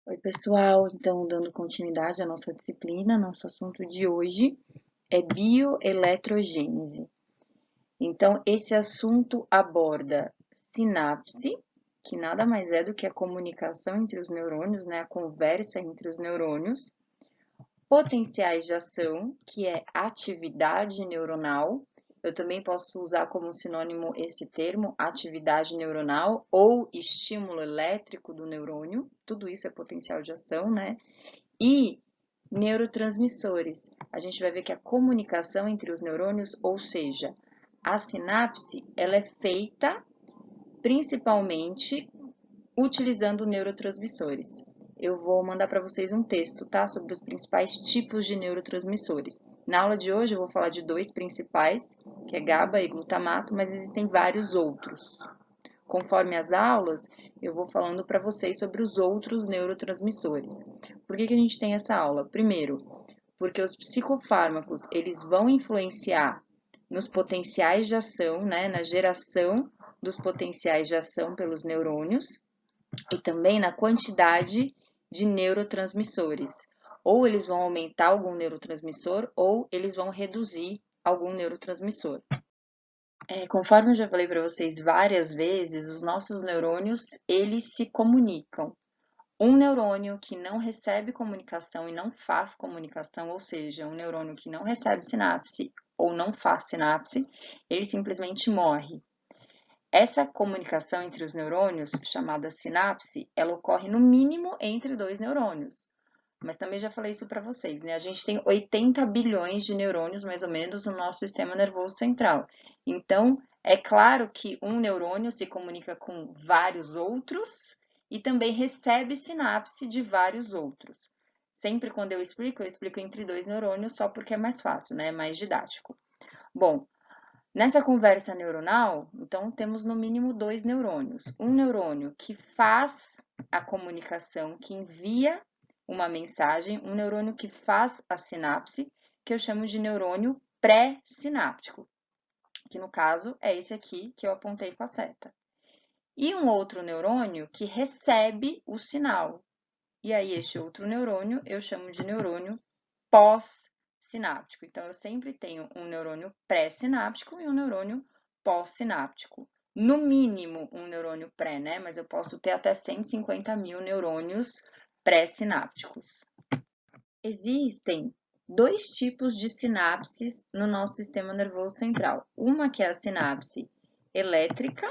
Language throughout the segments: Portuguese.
Oi, pessoal. Então, dando continuidade à nossa disciplina, nosso assunto de hoje é bioeletrogênese. Então, esse assunto aborda sinapse, que nada mais é do que a comunicação entre os neurônios, né? A conversa entre os neurônios, potenciais de ação, que é atividade neuronal. Eu também posso usar como sinônimo esse termo, atividade neuronal ou estímulo elétrico do neurônio. Tudo isso é potencial de ação, né? E neurotransmissores. A gente vai ver que a comunicação entre os neurônios, ou seja, a sinapse, ela é feita principalmente utilizando neurotransmissores. Eu vou mandar para vocês um texto, tá? Sobre os principais tipos de neurotransmissores. Na aula de hoje eu vou falar de dois principais, que é GABA e glutamato, mas existem vários outros. Conforme as aulas, eu vou falando para vocês sobre os outros neurotransmissores. Por que a gente tem essa aula? Primeiro, porque os psicofármacos, eles vão influenciar nos potenciais de ação, né, na geração dos potenciais de ação pelos neurônios e também na quantidade de neurotransmissores. Ou eles vão aumentar algum neurotransmissor ou eles vão reduzir algum neurotransmissor. Conforme eu já falei para vocês várias vezes, os nossos neurônios, eles se comunicam. Um neurônio que não recebe comunicação e não faz comunicação, ou seja, um neurônio que não recebe sinapse ou não faz sinapse, ele simplesmente morre. Essa comunicação entre os neurônios, chamada sinapse, ela ocorre no mínimo entre dois neurônios. Mas também já falei isso para vocês, né? A gente tem 80 bilhões de neurônios, mais ou menos, no nosso sistema nervoso central. Então, é claro que um neurônio se comunica com vários outros e também recebe sinapse de vários outros. Sempre quando eu explico entre dois neurônios, só porque é mais fácil, né? É mais didático. Bom, nessa conversa neuronal, então, temos no mínimo dois neurônios. Um neurônio que faz a comunicação, que envia uma mensagem, um neurônio que faz a sinapse, que eu chamo de neurônio pré-sináptico, que no caso é esse aqui que eu apontei com a seta. E um outro neurônio que recebe o sinal. E aí, este outro neurônio eu chamo de neurônio pós-sináptico. Então, eu sempre tenho um neurônio pré-sináptico e um neurônio pós-sináptico. No mínimo, um neurônio pré, né? Mas eu posso ter até 150 mil neurônios pré-sinápticos. Existem dois tipos de sinapses no nosso sistema nervoso central. Uma que é a sinapse elétrica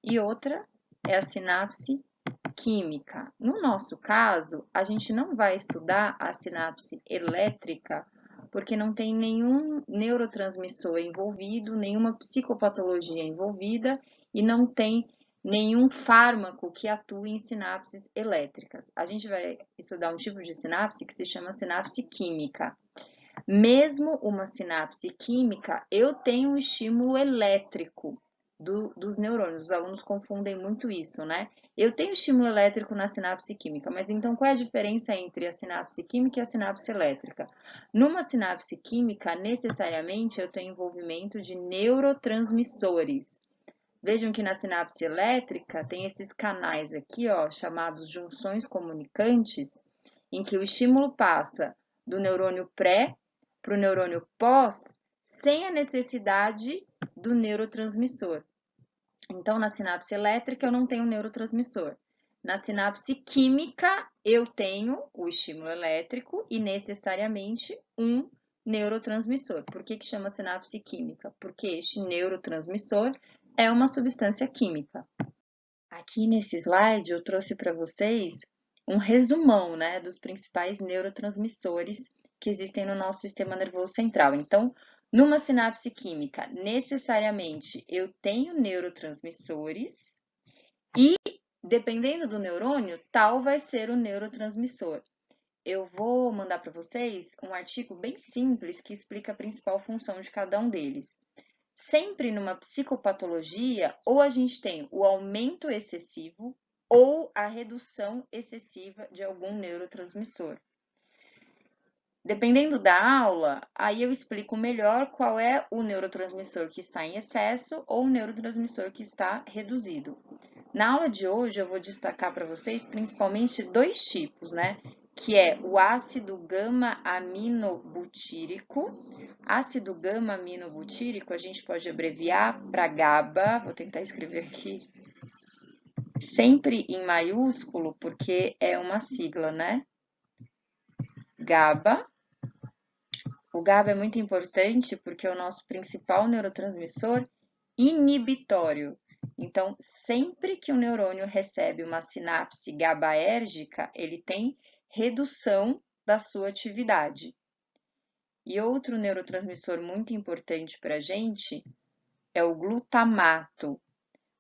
e outra é a sinapse química. No nosso caso, a gente não vai estudar a sinapse elétrica porque não tem nenhum neurotransmissor envolvido, nenhuma psicopatologia envolvida e não tem nenhum fármaco que atue em sinapses elétricas. A gente vai estudar um tipo de sinapse que se chama sinapse química. Mesmo uma sinapse química, eu tenho um estímulo elétrico dos neurônios. Os alunos confundem muito isso, né? Eu tenho estímulo elétrico na sinapse química, mas então qual é a diferença entre a sinapse química e a sinapse elétrica? Numa sinapse química, necessariamente eu tenho envolvimento de neurotransmissores. Vejam que na sinapse elétrica tem esses canais aqui, ó, chamados junções comunicantes, em que o estímulo passa do neurônio pré para o neurônio pós, sem a necessidade do neurotransmissor. Então, na sinapse elétrica, eu não tenho neurotransmissor. Na sinapse química, eu tenho o estímulo elétrico e necessariamente um neurotransmissor. Por que chama sinapse química? Porque este neurotransmissor é uma substância química. Aqui nesse slide eu trouxe para vocês um resumão, né, dos principais neurotransmissores que existem no nosso sistema nervoso central. Então, numa sinapse química, necessariamente eu tenho neurotransmissores e, dependendo do neurônio, tal vai ser o neurotransmissor. Eu vou mandar para vocês um artigo bem simples que explica a principal função de cada um deles. Sempre numa psicopatologia, ou a gente tem o aumento excessivo ou a redução excessiva de algum neurotransmissor. Dependendo da aula, aí eu explico melhor qual é o neurotransmissor que está em excesso ou o neurotransmissor que está reduzido. Na aula de hoje, eu vou destacar para vocês principalmente dois tipos, né? Que é o ácido gama-aminobutírico. Ácido gama-aminobutírico a gente pode abreviar para GABA, vou tentar escrever aqui, sempre em maiúsculo, porque é uma sigla, né? GABA. O GABA é muito importante porque é o nosso principal neurotransmissor inibitório. Então, sempre que o neurônio recebe uma sinapse GABAérgica, ele tem redução da sua atividade. E outro neurotransmissor muito importante para a gente é o glutamato.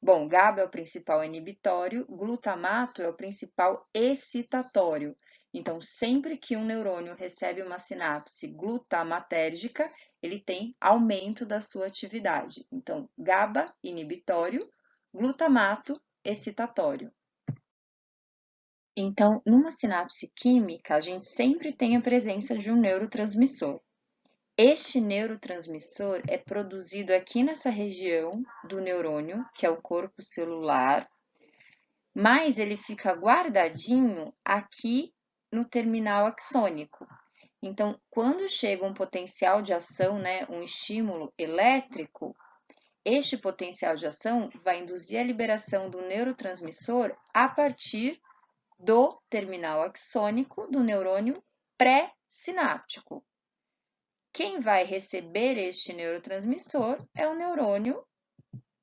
Bom, GABA é o principal inibitório, glutamato é o principal excitatório. Então, sempre que um neurônio recebe uma sinapse glutamatérgica, ele tem aumento da sua atividade. Então, GABA, inibitório, glutamato, excitatório. Então, numa sinapse química, a gente sempre tem a presença de um neurotransmissor. Este neurotransmissor é produzido aqui nessa região do neurônio, que é o corpo celular, mas ele fica guardadinho aqui no terminal axônico. Então, quando chega um potencial de ação, né, um estímulo elétrico, este potencial de ação vai induzir a liberação do neurotransmissor a partir do terminal axônico do neurônio pré-sináptico. Quem vai receber este neurotransmissor é o neurônio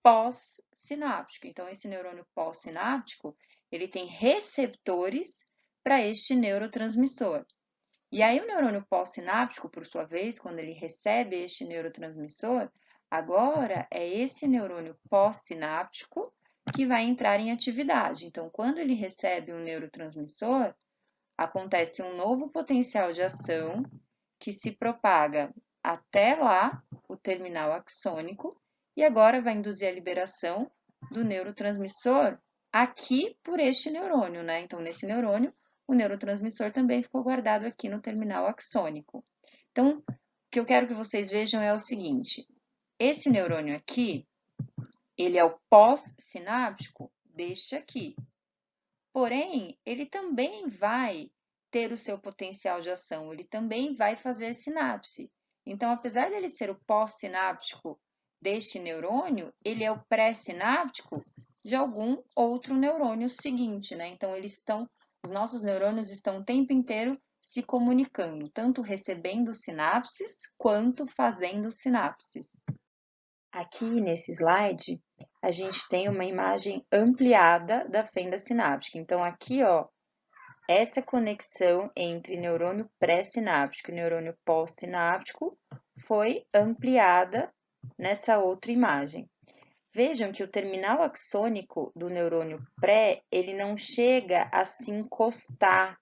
pós-sináptico. Então, esse neurônio pós-sináptico, ele tem receptores para este neurotransmissor. E aí, o neurônio pós-sináptico, por sua vez, quando ele recebe este neurotransmissor, agora é esse neurônio pós-sináptico que vai entrar em atividade. Então, quando ele recebe um neurotransmissor, acontece um novo potencial de ação que se propaga até lá, o terminal axônico, e agora vai induzir a liberação do neurotransmissor aqui por este neurônio, né? Então, nesse neurônio, o neurotransmissor também ficou guardado aqui no terminal axônico. Então, o que eu quero que vocês vejam é o seguinte: esse neurônio aqui, ele é o pós-sináptico deste aqui. Porém, ele também vai ter o seu potencial de ação, ele também vai fazer sinapse. Então, apesar dele ser o pós-sináptico deste neurônio, ele é o pré-sináptico de algum outro neurônio seguinte, né? Então, os nossos neurônios estão o tempo inteiro se comunicando, tanto recebendo sinapses quanto fazendo sinapses. Aqui nesse slide, a gente tem uma imagem ampliada da fenda sináptica. Então, aqui, ó, essa conexão entre neurônio pré-sináptico e neurônio pós-sináptico foi ampliada nessa outra imagem. Vejam que o terminal axônico do neurônio pré, ele não chega a se encostar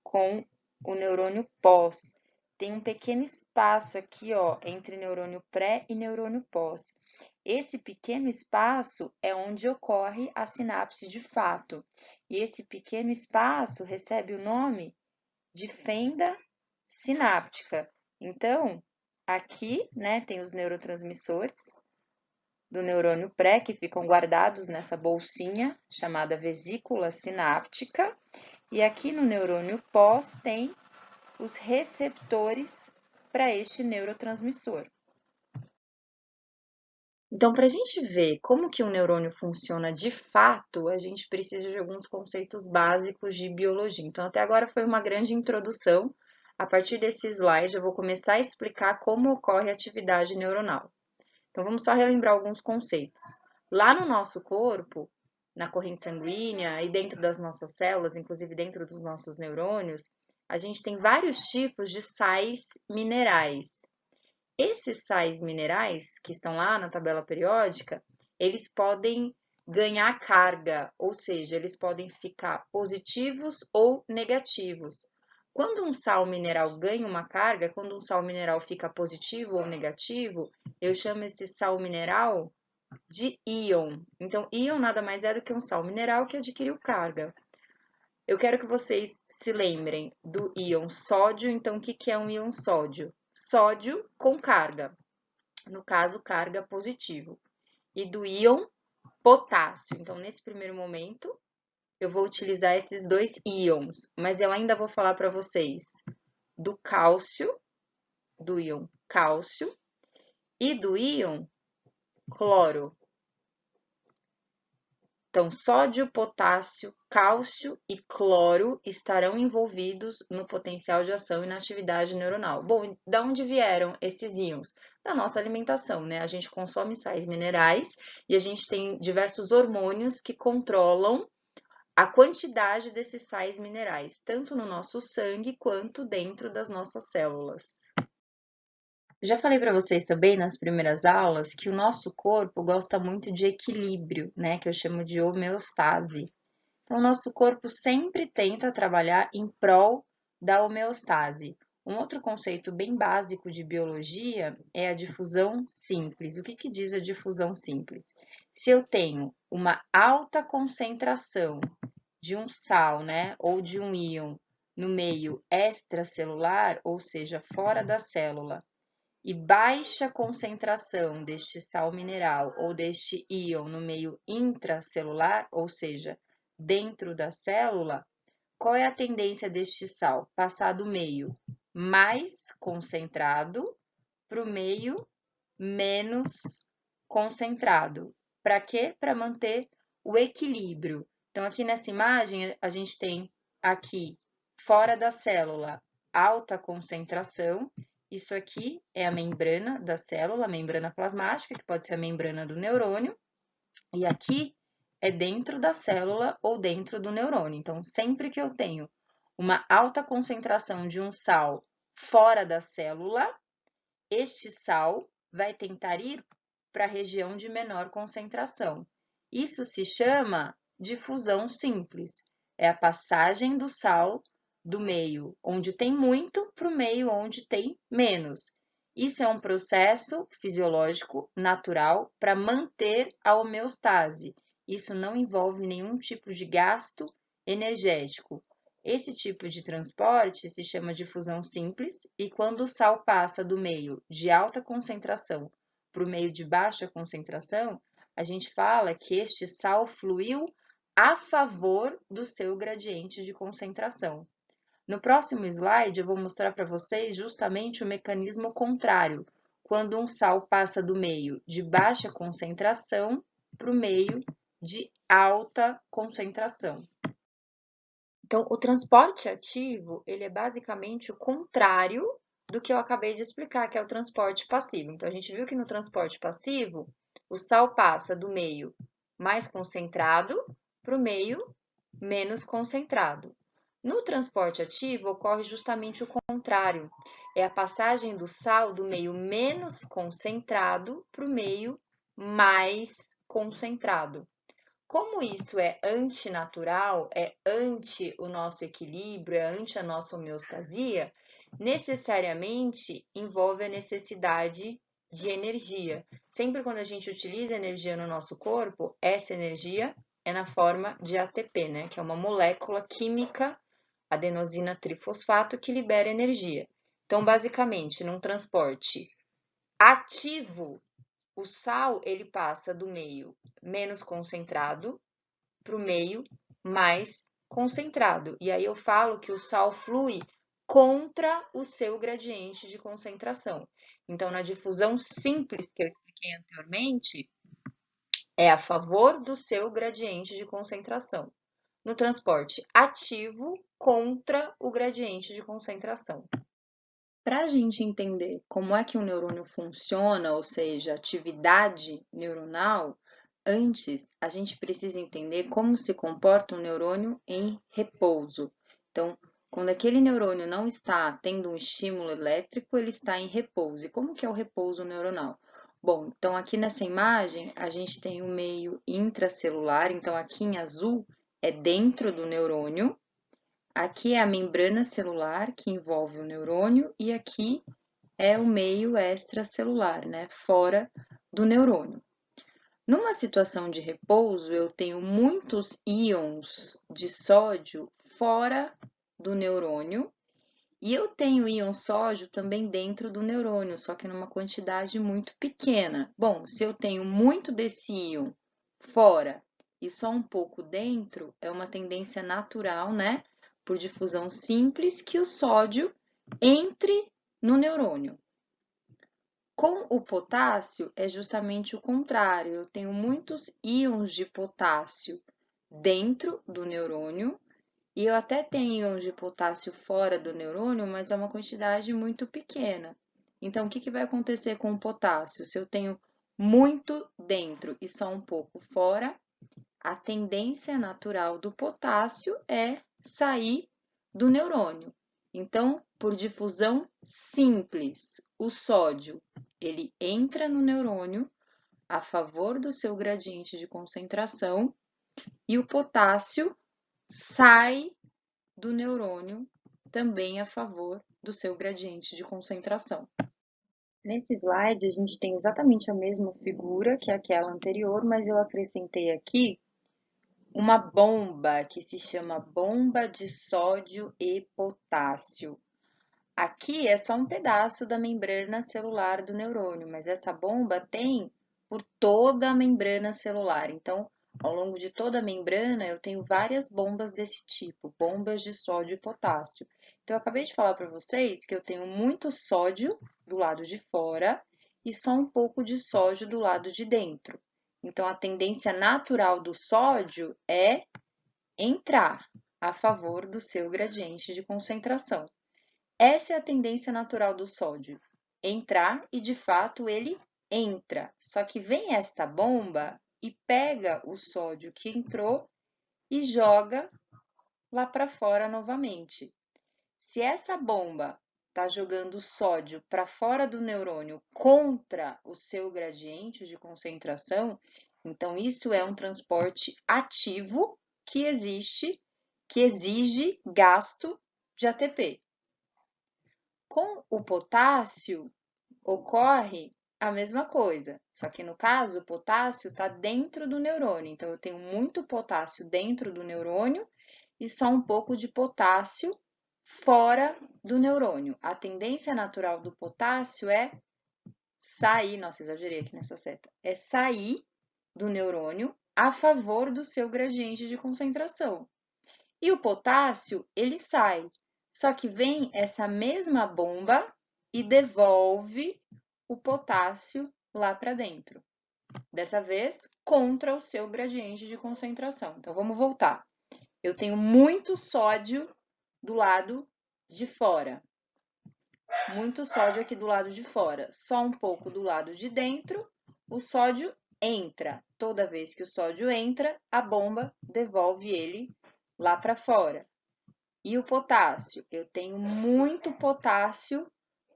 com o neurônio pós. Tem um pequeno espaço aqui, ó, entre neurônio pré e neurônio pós. Esse pequeno espaço é onde ocorre a sinapse de fato. E esse pequeno espaço recebe o nome de fenda sináptica. Então, aqui, né, tem os neurotransmissores do neurônio pré que ficam guardados nessa bolsinha chamada vesícula sináptica. E aqui no neurônio pós tem os receptores para este neurotransmissor. Então, para a gente ver como que um neurônio funciona de fato, a gente precisa de alguns conceitos básicos de biologia. Então, até agora foi uma grande introdução. A partir desse slide, eu vou começar a explicar como ocorre a atividade neuronal. Então, vamos só relembrar alguns conceitos. Lá no nosso corpo, na corrente sanguínea e dentro das nossas células, inclusive dentro dos nossos neurônios, a gente tem vários tipos de sais minerais. Esses sais minerais que estão lá na tabela periódica, eles podem ganhar carga, ou seja, eles podem ficar positivos ou negativos. Quando um sal mineral ganha uma carga, quando um sal mineral fica positivo ou negativo, eu chamo esse sal mineral de íon. Então, íon nada mais é do que um sal mineral que adquiriu carga. Eu quero que vocês se lembrem do íon sódio. Então, o que é um íon sódio? Sódio com carga, no caso, carga positivo. E do íon potássio. Então, nesse primeiro momento, eu vou utilizar esses dois íons, mas eu ainda vou falar para vocês do cálcio, do íon cálcio e do íon cloro. Então, sódio, potássio, cálcio e cloro estarão envolvidos no potencial de ação e na atividade neuronal. Bom, da onde vieram esses íons? Da nossa alimentação, né? A gente consome sais minerais e a gente tem diversos hormônios que controlam a quantidade desses sais minerais, tanto no nosso sangue quanto dentro das nossas células. Já falei para vocês também nas primeiras aulas que o nosso corpo gosta muito de equilíbrio, né, que eu chamo de homeostase. Então, o nosso corpo sempre tenta trabalhar em prol da homeostase. Um outro conceito bem básico de biologia é a difusão simples. O que diz a difusão simples? Se eu tenho uma alta concentração de um sal, né, ou de um íon no meio extracelular, ou seja, fora da célula, e baixa concentração deste sal mineral ou deste íon no meio intracelular, ou seja, dentro da célula, qual é a tendência deste sal? Passar do meio mais concentrado para o meio menos concentrado. Para quê? Para manter o equilíbrio. Então, aqui nessa imagem, a gente tem aqui, fora da célula, alta concentração. Isso aqui é a membrana da célula, a membrana plasmática, que pode ser a membrana do neurônio. E aqui é dentro da célula ou dentro do neurônio. Então, sempre que eu tenho uma alta concentração de um sal fora da célula, este sal vai tentar ir para a região de menor concentração. Isso se chama difusão simples. É a passagem do sal do meio onde tem muito para o meio onde tem menos. Isso é um processo fisiológico natural para manter a homeostase. Isso não envolve nenhum tipo de gasto energético. Esse tipo de transporte se chama difusão simples e quando o sal passa do meio de alta concentração para o meio de baixa concentração, a gente fala que este sal fluiu a favor do seu gradiente de concentração. No próximo slide, eu vou mostrar para vocês justamente o mecanismo contrário, quando um sal passa do meio de baixa concentração para o meio de alta concentração. Então, o transporte ativo, ele é basicamente o contrário do que eu acabei de explicar, que é o transporte passivo. Então, a gente viu que no transporte passivo, o sal passa do meio mais concentrado para o meio menos concentrado. No transporte ativo, ocorre justamente o contrário. É a passagem do sal do meio menos concentrado para o meio mais concentrado. Como isso é antinatural, é anti o nosso equilíbrio, é anti a nossa homeostasia, necessariamente envolve a necessidade de energia. Sempre quando a gente utiliza energia no nosso corpo, essa energia é na forma de ATP, né? Que é uma molécula química, adenosina trifosfato, que libera energia. Então, basicamente, num transporte ativo, o sal ele passa do meio menos concentrado para o meio mais concentrado. E aí eu falo que o sal flui contra o seu gradiente de concentração. Então, na difusão simples que eu expliquei anteriormente, é a favor do seu gradiente de concentração. No transporte ativo, contra o gradiente de concentração. Para a gente entender como é que o neurônio funciona, ou seja, atividade neuronal, antes a gente precisa entender como se comporta um neurônio em repouso. Então, quando aquele neurônio não está tendo um estímulo elétrico, ele está em repouso. E como que é o repouso neuronal? Bom, então aqui nessa imagem a gente tem o meio intracelular, então aqui em azul é dentro do neurônio. Aqui é a membrana celular que envolve o neurônio e aqui é o meio extracelular, né, fora do neurônio. Numa situação de repouso, eu tenho muitos íons de sódio fora do neurônio e eu tenho íon sódio também dentro do neurônio, só que numa quantidade muito pequena. Bom, se eu tenho muito desse íon fora e só um pouco dentro, é uma tendência natural, né? Por difusão simples, que o sódio entre no neurônio. Com o potássio, é justamente o contrário. Eu tenho muitos íons de potássio dentro do neurônio e eu até tenho íons de potássio fora do neurônio, mas é uma quantidade muito pequena. Então, o que vai acontecer com o potássio? Se eu tenho muito dentro e só um pouco fora, a tendência natural do potássio é sair do neurônio. Então, por difusão simples, o sódio ele entra no neurônio a favor do seu gradiente de concentração e o potássio sai do neurônio também a favor do seu gradiente de concentração. Nesse slide, a gente tem exatamente a mesma figura que aquela anterior, mas eu acrescentei aqui uma bomba que se chama bomba de sódio e potássio. Aqui é só um pedaço da membrana celular do neurônio, mas essa bomba tem por toda a membrana celular. Então, ao longo de toda a membrana, eu tenho várias bombas desse tipo, bombas de sódio e potássio. Então, eu acabei de falar para vocês que eu tenho muito sódio do lado de fora e só um pouco de sódio do lado de dentro. Então, a tendência natural do sódio é entrar a favor do seu gradiente de concentração. Essa é a tendência natural do sódio, entrar e de fato ele entra. Só que vem esta bomba e pega o sódio que entrou e joga lá para fora novamente. Se essa bomba está jogando sódio para fora do neurônio contra o seu gradiente de concentração, então isso é um transporte ativo que exige gasto de ATP. Com o potássio, ocorre a mesma coisa, só que no caso, o potássio está dentro do neurônio. Então, eu tenho muito potássio dentro do neurônio e só um pouco de potássio fora do neurônio. A tendência natural do potássio é sair, nossa, exagerei aqui nessa seta, é sair do neurônio a favor do seu gradiente de concentração. E o potássio, ele sai. Só que vem essa mesma bomba e devolve o potássio lá para dentro. Dessa vez, contra o seu gradiente de concentração. Então, vamos voltar. Eu tenho muito sódio do lado de fora. Muito sódio aqui do lado de fora. Só um pouco do lado de dentro. O sódio entra. Toda vez que o sódio entra, a bomba devolve ele lá para fora. E o potássio? Eu tenho muito potássio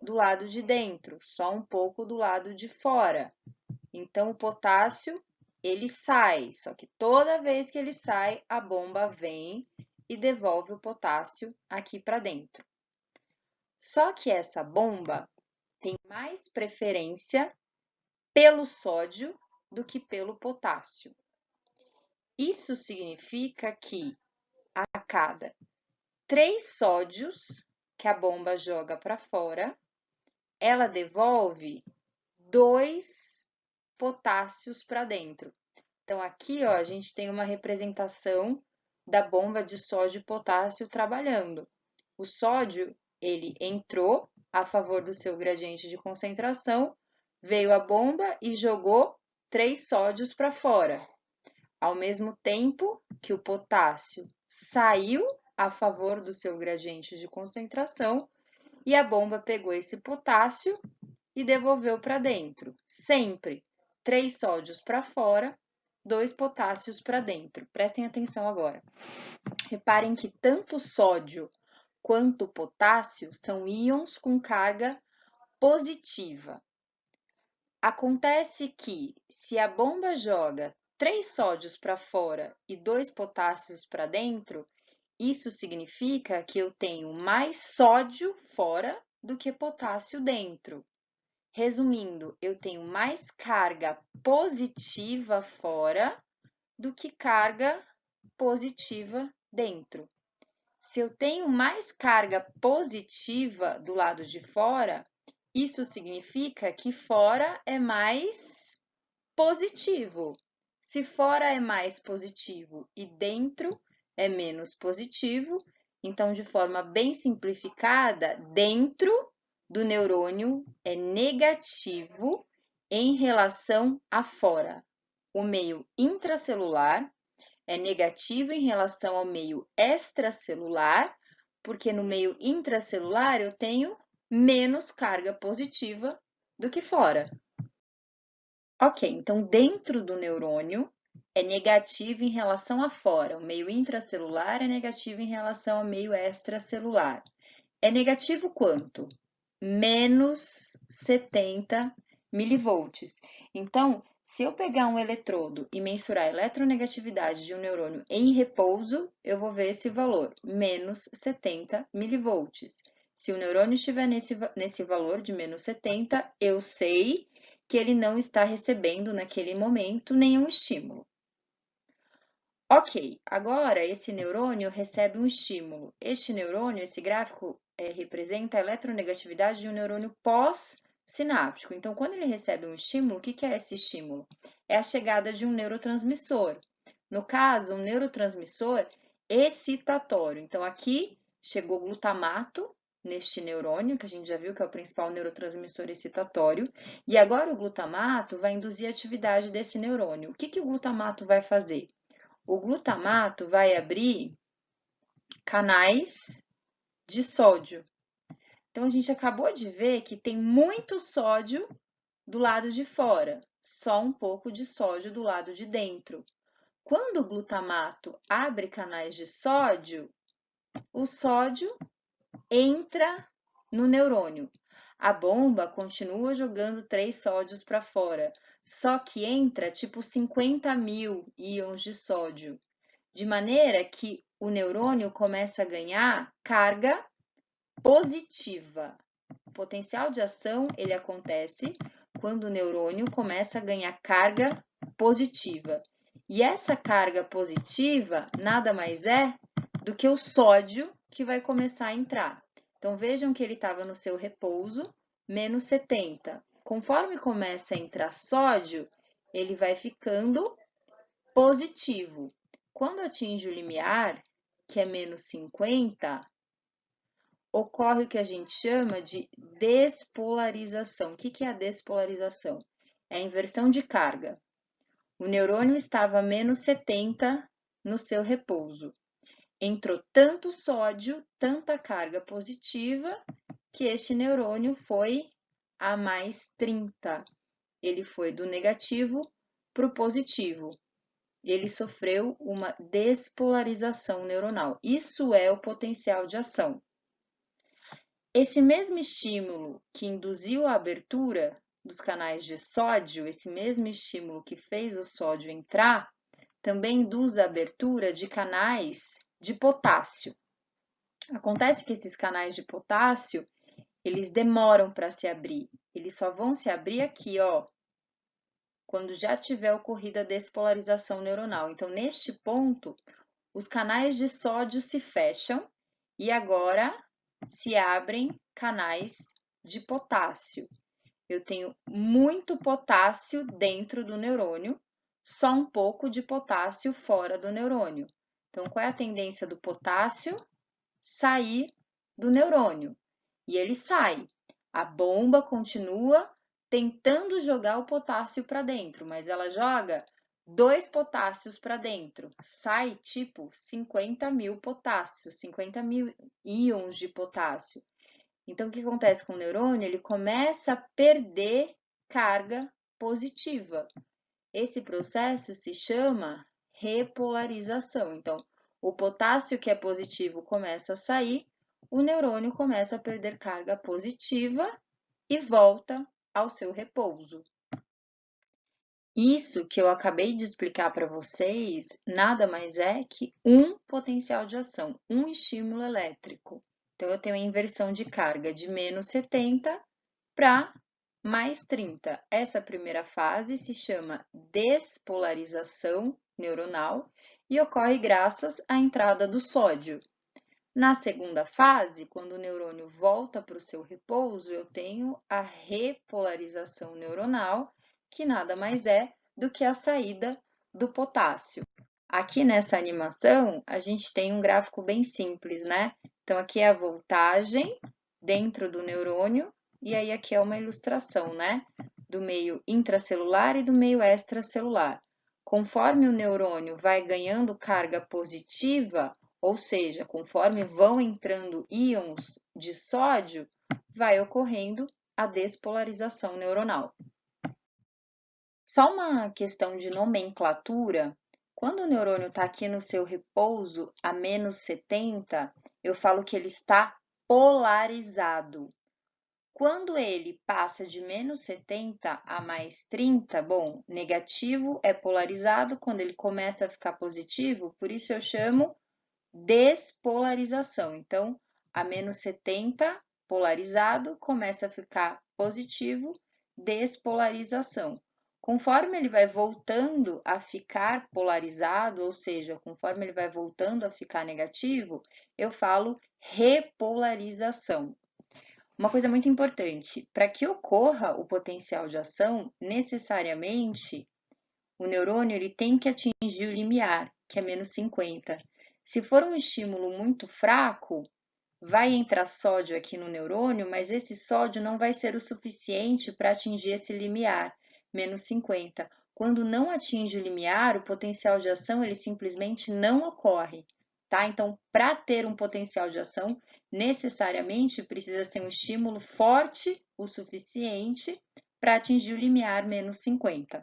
do lado de dentro, só um pouco do lado de fora. Então, o potássio, ele sai, só que toda vez que ele sai, a bomba vem e devolve o potássio aqui para dentro. Só que essa bomba tem mais preferência pelo sódio do que pelo potássio. Isso significa que a cada 3 sódios que a bomba joga para fora, ela devolve 2 potássios para dentro. Então, aqui, ó, a gente tem uma representação da bomba de sódio e potássio trabalhando. O sódio, ele entrou a favor do seu gradiente de concentração, veio a bomba e jogou 3 sódios para fora. Ao mesmo tempo que o potássio saiu a favor do seu gradiente de concentração e a bomba pegou esse potássio e devolveu para dentro. Sempre 3 sódios para fora, 2 potássios para dentro. Prestem atenção agora. Reparem que tanto o sódio quanto o potássio são íons com carga positiva. Acontece que, se a bomba joga 3 sódios para fora e 2 potássios para dentro, isso significa que eu tenho mais sódio fora do que potássio dentro. Resumindo, eu tenho mais carga positiva fora do que carga positiva dentro. Se eu tenho mais carga positiva do lado de fora, isso significa que fora é mais positivo. Se fora é mais positivo e dentro é menos positivo, então, de forma bem simplificada, dentro do neurônio é negativo em relação a fora. O meio intracelular é negativo em relação ao meio extracelular, porque no meio intracelular eu tenho menos carga positiva do que fora. Ok, então dentro do neurônio é negativo em relação a fora, o meio intracelular é negativo em relação ao meio extracelular. É negativo quanto? Menos 70 milivolts. Então, se eu pegar um eletrodo e mensurar a eletronegatividade de um neurônio em repouso, eu vou ver esse valor, menos 70 milivolts. Se o neurônio estiver nesse valor de menos 70, eu sei que ele não está recebendo naquele momento nenhum estímulo. Ok, agora esse neurônio recebe um estímulo. Este neurônio, esse gráfico, representa a eletronegatividade de um neurônio pós-sináptico. Então, quando ele recebe um estímulo, o que é esse estímulo? É a chegada de um neurotransmissor. No caso, um neurotransmissor excitatório. Então, aqui chegou glutamato neste neurônio, que a gente já viu que é o principal neurotransmissor excitatório. E agora o glutamato vai induzir a atividade desse neurônio. O que o glutamato vai fazer? O glutamato vai abrir canais de sódio. Então, a gente acabou de ver que tem muito sódio do lado de fora, só um pouco de sódio do lado de dentro. Quando o glutamato abre canais de sódio, o sódio entra no neurônio. A bomba continua jogando 3 sódios para fora, só que entra tipo 50 mil íons de sódio, de maneira que o neurônio começa a ganhar carga positiva. O potencial de ação ele acontece quando o neurônio começa a ganhar carga positiva. E essa carga positiva nada mais é do que o sódio que vai começar a entrar. Então vejam que ele estava no seu repouso, menos 70. Conforme começa a entrar sódio, ele vai ficando positivo. Quando atinge o limiar, que é menos 50, ocorre o que a gente chama de despolarização. O que é a despolarização? É a inversão de carga. O neurônio estava a menos 70 no seu repouso. Entrou tanto sódio, tanta carga positiva, que este neurônio foi a mais 30. Ele foi do negativo para o positivo. Ele sofreu uma despolarização neuronal. Isso é o potencial de ação. Esse mesmo estímulo que induziu a abertura dos canais de sódio, esse mesmo estímulo que fez o sódio entrar, também induz a abertura de canais de potássio. Acontece que esses canais de potássio, eles demoram para se abrir. Eles só vão se abrir aqui, ó, quando já tiver ocorrido a despolarização neuronal. Então, neste ponto, os canais de sódio se fecham e agora se abrem canais de potássio. Eu tenho muito potássio dentro do neurônio, só um pouco de potássio fora do neurônio. Então, qual é a tendência do potássio? Sair do neurônio. E ele sai. A bomba continua tentando jogar o potássio para dentro, mas ela joga 2 potássios para dentro. Sai tipo 50 mil potássios, 50 mil íons de potássio. Então, o que acontece com o neurônio? Ele começa a perder carga positiva. Esse processo se chama repolarização. Então, o potássio que é positivo começa a sair, o neurônio começa a perder carga positiva e volta ao seu repouso. Isso que eu acabei de explicar para vocês nada mais é que um potencial de ação, um estímulo elétrico. Então, eu tenho a inversão de carga de menos 70 para mais 30. Essa primeira fase se chama despolarização neuronal e ocorre graças à entrada do sódio. Na segunda fase, quando o neurônio volta para o seu repouso, eu tenho a repolarização neuronal, que nada mais é do que a saída do potássio. Aqui nessa animação, a gente tem um gráfico bem simples, né? Então, aqui é a voltagem dentro do neurônio, e aí aqui é uma ilustração, né? Do meio intracelular e do meio extracelular. Conforme o neurônio vai ganhando carga positiva, ou seja, conforme vão entrando íons de sódio, vai ocorrendo a despolarização neuronal. Só uma questão de nomenclatura. Quando o neurônio está aqui no seu repouso a menos 70, eu falo que ele está polarizado. Quando ele passa de menos 70 a mais 30, bom, negativo é polarizado, quando ele começa a ficar positivo, por isso eu chamo despolarização. Então, a menos 70, polarizado, começa a ficar positivo, despolarização. Conforme ele vai voltando a ficar polarizado, ou seja, conforme ele vai voltando a ficar negativo, eu falo repolarização. Uma coisa muito importante, para que ocorra o potencial de ação, necessariamente o neurônio ele tem que atingir o limiar, que é menos 50. Se for um estímulo muito fraco, vai entrar sódio aqui no neurônio, mas esse sódio não vai ser o suficiente para atingir esse limiar, menos 50. Quando não atinge o limiar, o potencial de ação ele simplesmente não ocorre, tá? Então, para ter um potencial de ação, necessariamente precisa ser um estímulo forte o suficiente para atingir o limiar menos 50.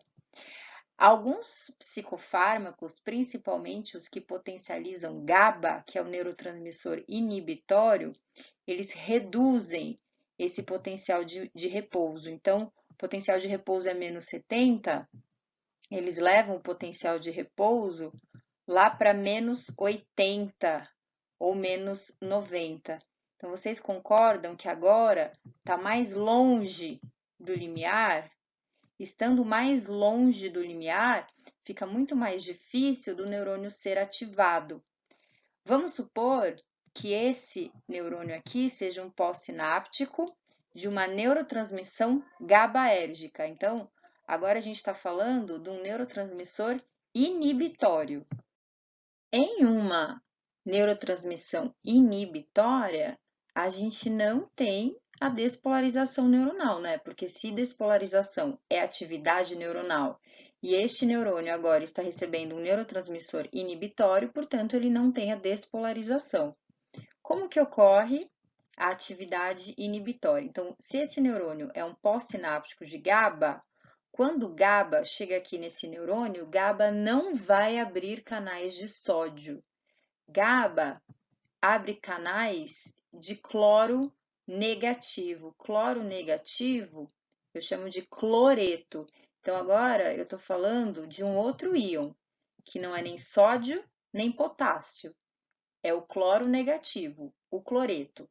Alguns psicofármacos, principalmente os que potencializam GABA, que é o neurotransmissor inibitório, eles reduzem esse potencial de repouso. Então, o potencial de repouso é menos 70, eles levam o potencial de repouso lá para menos 80 ou menos 90. Então, vocês concordam que agora está mais longe do limiar? Estando mais longe do limiar, fica muito mais difícil do neurônio ser ativado. Vamos supor que esse neurônio aqui seja um pós-sináptico de uma neurotransmissão GABAérgica. Então, agora a gente está falando de um neurotransmissor inibitório. Em uma neurotransmissão inibitória, a gente não tem a despolarização neuronal, né? Porque se despolarização é atividade neuronal e este neurônio agora está recebendo um neurotransmissor inibitório, portanto, ele não tem a despolarização. Como que ocorre a atividade inibitória? Então, se esse neurônio é um pós-sináptico de GABA, quando o GABA chega aqui nesse neurônio, o GABA não vai abrir canais de sódio. GABA abre canais de cloro negativo. Cloro negativo eu chamo de cloreto. Então, agora eu estou falando de um outro íon, que não é nem sódio nem potássio. É o cloro negativo, o cloreto.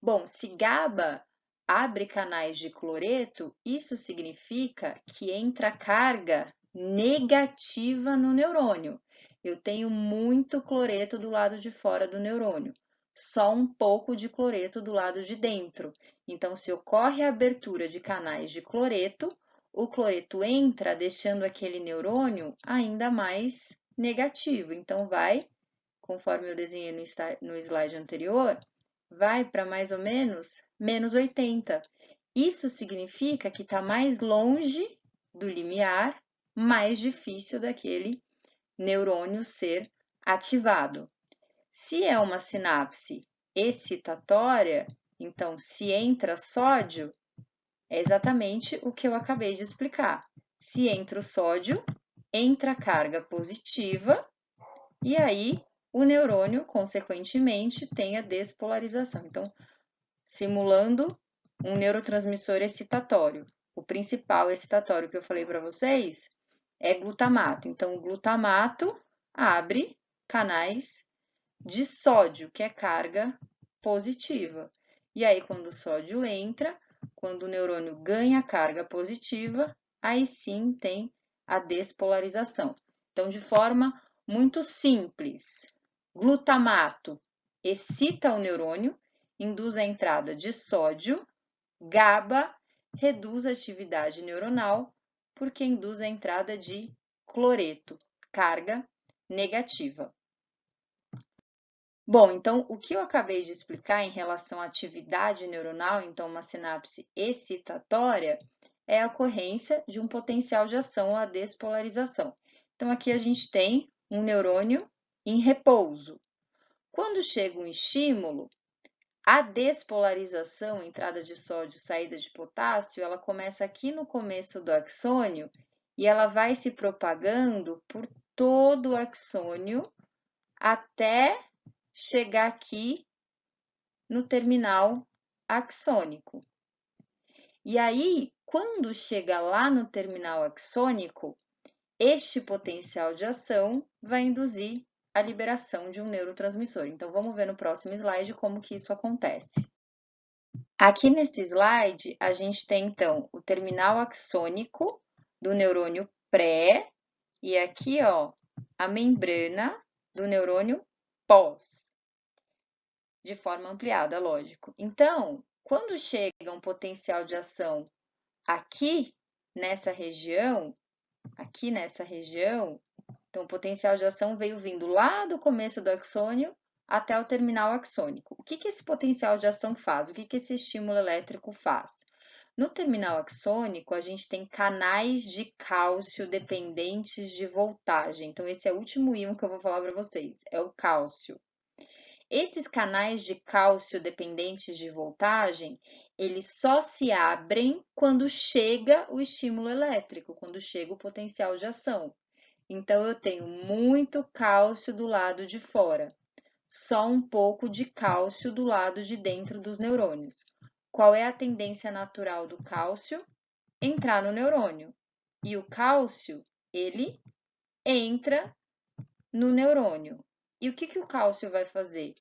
Bom, se GABA abre canais de cloreto, isso significa que entra carga negativa no neurônio. Eu tenho muito cloreto do lado de fora do neurônio, só um pouco de cloreto do lado de dentro. Então, se ocorre a abertura de canais de cloreto, o cloreto entra deixando aquele neurônio ainda mais negativo. Então, vai, conforme eu desenhei no slide anterior, vai para mais ou menos menos 80. Isso significa que está mais longe do limiar, mais difícil daquele neurônio ser ativado. Se é uma sinapse excitatória, então se entra sódio, é exatamente o que eu acabei de explicar. Se entra o sódio, entra carga positiva e aí o neurônio, consequentemente, tem a despolarização. Então, simulando um neurotransmissor excitatório. O principal excitatório que eu falei para vocês é glutamato. Então, o glutamato abre canais de sódio, que é carga positiva. E aí, quando o sódio entra, quando o neurônio ganha carga positiva, aí sim tem a despolarização. Então, de forma muito simples, glutamato excita o neurônio, induz a entrada de sódio, GABA reduz a atividade neuronal, porque induz a entrada de cloreto, carga negativa. Bom, então o que eu acabei de explicar em relação à atividade neuronal, então uma sinapse excitatória, é a ocorrência de um potencial de ação ou a despolarização. Então aqui a gente tem um neurônio em repouso. Quando chega um estímulo, a despolarização, entrada de sódio, saída de potássio, ela começa aqui no começo do axônio e ela vai se propagando por todo o axônio até chegar aqui no terminal axônico. E aí, quando chega lá no terminal axônico, este potencial de ação vai induzir a liberação de um neurotransmissor. Então, vamos ver no próximo slide como que isso acontece. Aqui nesse slide, a gente tem, então, o terminal axônico do neurônio pré e aqui, ó, a membrana do neurônio pós, de forma ampliada, lógico. Então, quando chega um potencial de ação aqui nessa região, então o potencial de ação veio vindo lá do começo do axônio até o terminal axônico. O que esse potencial de ação faz? O que esse estímulo elétrico faz? No terminal axônico, a gente tem canais de cálcio dependentes de voltagem. Então, esse é o último íon que eu vou falar para vocês, é o cálcio. Esses canais de cálcio dependentes de voltagem, eles só se abrem quando chega o estímulo elétrico, quando chega o potencial de ação. Então, eu tenho muito cálcio do lado de fora, só um pouco de cálcio do lado de dentro dos neurônios. Qual é a tendência natural do cálcio? Entrar no neurônio. E o cálcio, ele entra no neurônio. E o que o cálcio vai fazer?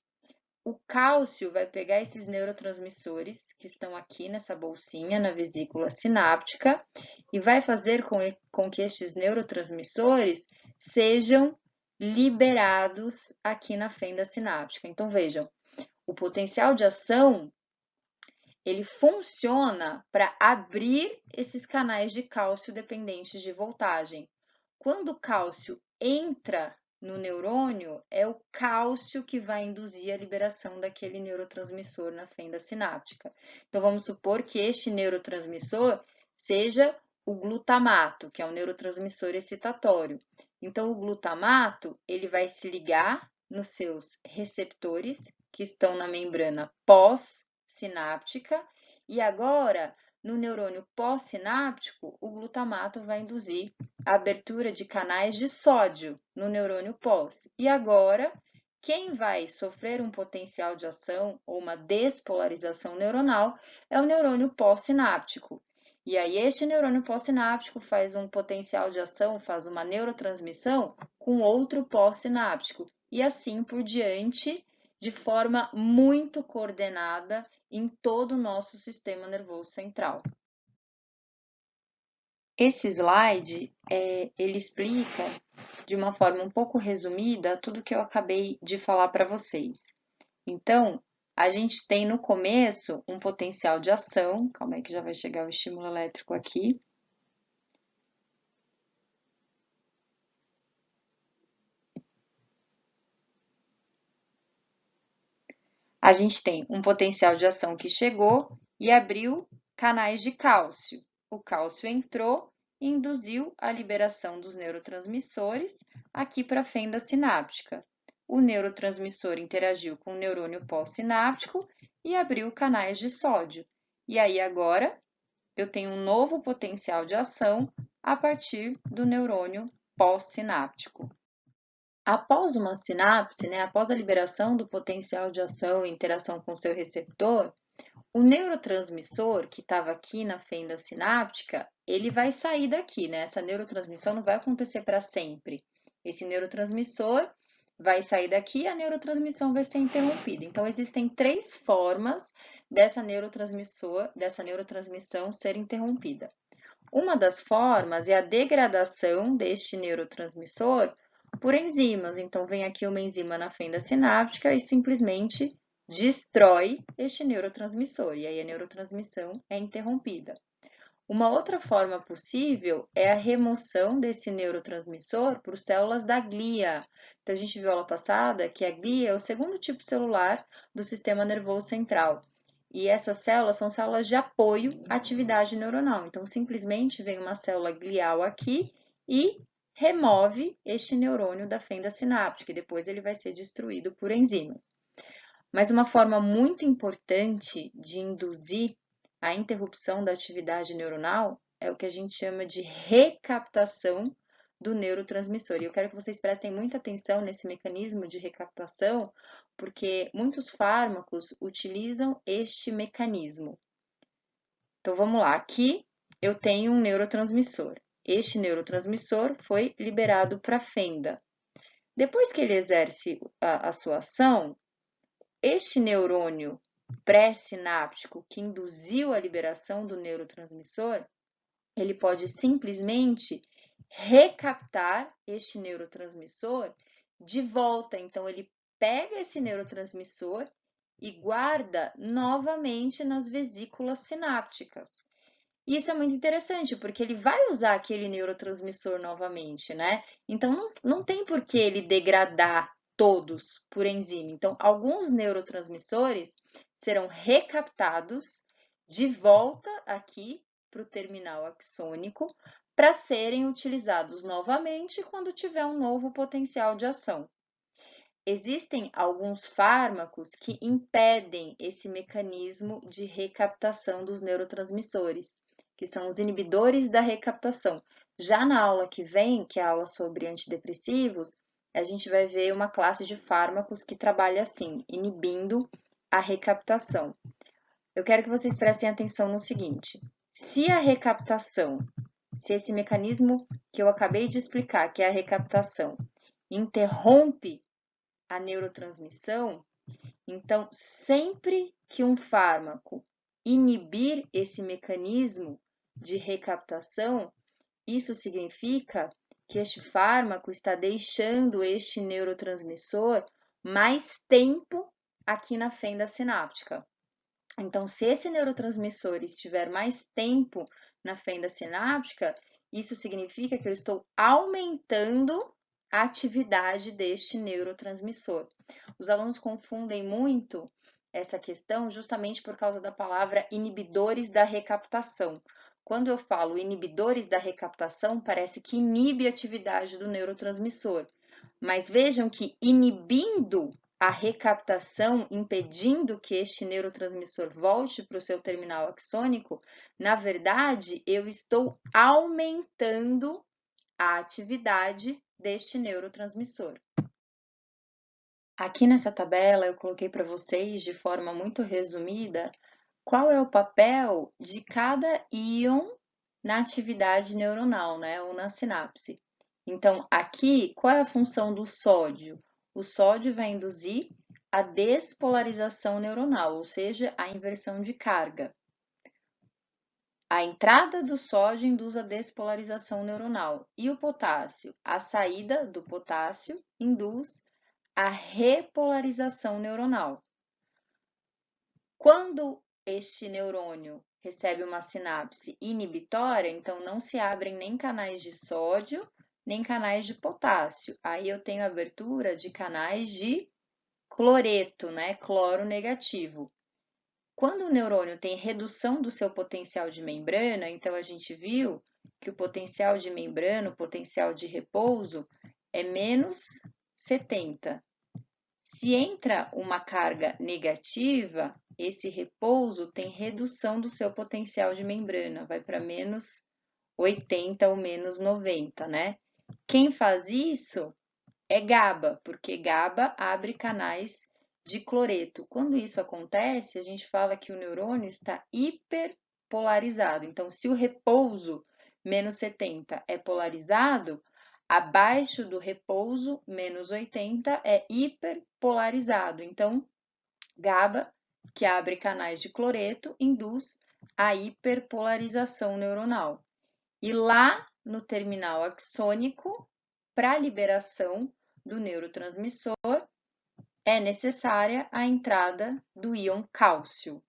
O cálcio vai pegar esses neurotransmissores que estão aqui nessa bolsinha, na vesícula sináptica, e vai fazer com que estes neurotransmissores sejam liberados aqui na fenda sináptica. Então, vejam, o potencial de ação, ele funciona para abrir esses canais de cálcio dependentes de voltagem. Quando o cálcio entra no neurônio, é o cálcio que vai induzir a liberação daquele neurotransmissor na fenda sináptica. Então, vamos supor que este neurotransmissor seja o glutamato, que é um neurotransmissor excitatório. Então, o glutamato, ele vai se ligar nos seus receptores, que estão na membrana pós-sináptica, e agora, no neurônio pós-sináptico, o glutamato vai induzir a abertura de canais de sódio no neurônio pós. E agora, quem vai sofrer um potencial de ação ou uma despolarização neuronal é o neurônio pós-sináptico. E aí, este neurônio pós-sináptico faz um potencial de ação, faz uma neurotransmissão com outro pós-sináptico. E assim por diante, de forma muito coordenada em todo o nosso sistema nervoso central. Esse slide, ele explica de uma forma um pouco resumida tudo que eu acabei de falar para vocês. Então, a gente tem no começo um potencial de ação, calma aí que já vai chegar o estímulo elétrico aqui. A gente tem um potencial de ação que chegou e abriu canais de cálcio. O cálcio entrou e induziu a liberação dos neurotransmissores aqui para a fenda sináptica. O neurotransmissor interagiu com o neurônio pós-sináptico e abriu canais de sódio. E aí agora eu tenho um novo potencial de ação a partir do neurônio pós-sináptico. Após uma sinapse, após a liberação do potencial de ação e interação com seu receptor, o neurotransmissor que estava aqui na fenda sináptica, ele vai sair daqui, Essa neurotransmissão não vai acontecer para sempre. Esse neurotransmissor vai sair daqui e a neurotransmissão vai ser interrompida. Então, existem 3 formas dessa neurotransmissão ser interrompida. Uma das formas é a degradação deste neurotransmissor por enzimas. Então, vem aqui uma enzima na fenda sináptica e simplesmente destrói este neurotransmissor, e aí a neurotransmissão é interrompida. Uma outra forma possível é a remoção desse neurotransmissor por células da glia. Então, a gente viu aula passada que a glia é o segundo tipo celular do sistema nervoso central. E essas células são células de apoio à atividade neuronal. Então, simplesmente vem uma célula glial aqui e remove este neurônio da fenda sináptica, e depois ele vai ser destruído por enzimas. Mas uma forma muito importante de induzir a interrupção da atividade neuronal é o que a gente chama de recaptação do neurotransmissor. E eu quero que vocês prestem muita atenção nesse mecanismo de recaptação, porque muitos fármacos utilizam este mecanismo. Então vamos lá, aqui eu tenho um neurotransmissor. Este neurotransmissor foi liberado para a fenda. Depois que ele exerce a sua ação, este neurônio pré-sináptico que induziu a liberação do neurotransmissor, ele pode simplesmente recaptar este neurotransmissor de volta. Então, ele pega esse neurotransmissor e guarda novamente nas vesículas sinápticas. E isso é muito interessante, porque ele vai usar aquele neurotransmissor novamente, né? Então, não tem por que ele degradar todos por enzima. Então, alguns neurotransmissores serão recaptados de volta aqui para o terminal axônico para serem utilizados novamente quando tiver um novo potencial de ação. Existem alguns fármacos que impedem esse mecanismo de recaptação dos neurotransmissores, que são os inibidores da recaptação. Já na aula que vem, que é a aula sobre antidepressivos, a gente vai ver uma classe de fármacos que trabalha assim, inibindo a recaptação. Eu quero que vocês prestem atenção no seguinte: se a recaptação, se esse mecanismo que eu acabei de explicar, que é a recaptação, interrompe a neurotransmissão, então sempre que um fármaco inibir esse mecanismo de recaptação, isso significa que este fármaco está deixando este neurotransmissor mais tempo aqui na fenda sináptica. Então, se esse neurotransmissor estiver mais tempo na fenda sináptica, isso significa que eu estou aumentando a atividade deste neurotransmissor. Os alunos confundem muito essa questão justamente por causa da palavra inibidores da recaptação. Quando eu falo inibidores da recaptação, parece que inibe a atividade do neurotransmissor. Mas vejam que inibindo a recaptação, impedindo que este neurotransmissor volte para o seu terminal axônico, na verdade, eu estou aumentando a atividade deste neurotransmissor. Aqui nessa tabela eu coloquei para vocês, de forma muito resumida, qual é o papel de cada íon na atividade neuronal, né, ou na sinapse. Então, aqui, qual é a função do sódio? O sódio vai induzir a despolarização neuronal, ou seja, a inversão de carga. A entrada do sódio induz a despolarização neuronal e o potássio, a saída do potássio induz a repolarização neuronal. Quando este neurônio recebe uma sinapse inibitória, então não se abrem nem canais de sódio, nem canais de potássio. Aí eu tenho abertura de canais de cloreto, né? Cloro negativo. Quando o neurônio tem redução do seu potencial de membrana, então a gente viu que o potencial de membrana, o potencial de repouso, é menos 70. Se entra uma carga negativa, esse repouso tem redução do seu potencial de membrana, vai para menos 80 ou menos 90, né? Quem faz isso é GABA, porque GABA abre canais de cloreto. Quando isso acontece, a gente fala que o neurônio está hiperpolarizado. Então, se o repouso menos 70 é polarizado, abaixo do repouso, menos 80, é hiperpolarizado. Então, GABA, que abre canais de cloreto, induz a hiperpolarização neuronal. E lá no terminal axônico, para a liberação do neurotransmissor, é necessária a entrada do íon cálcio.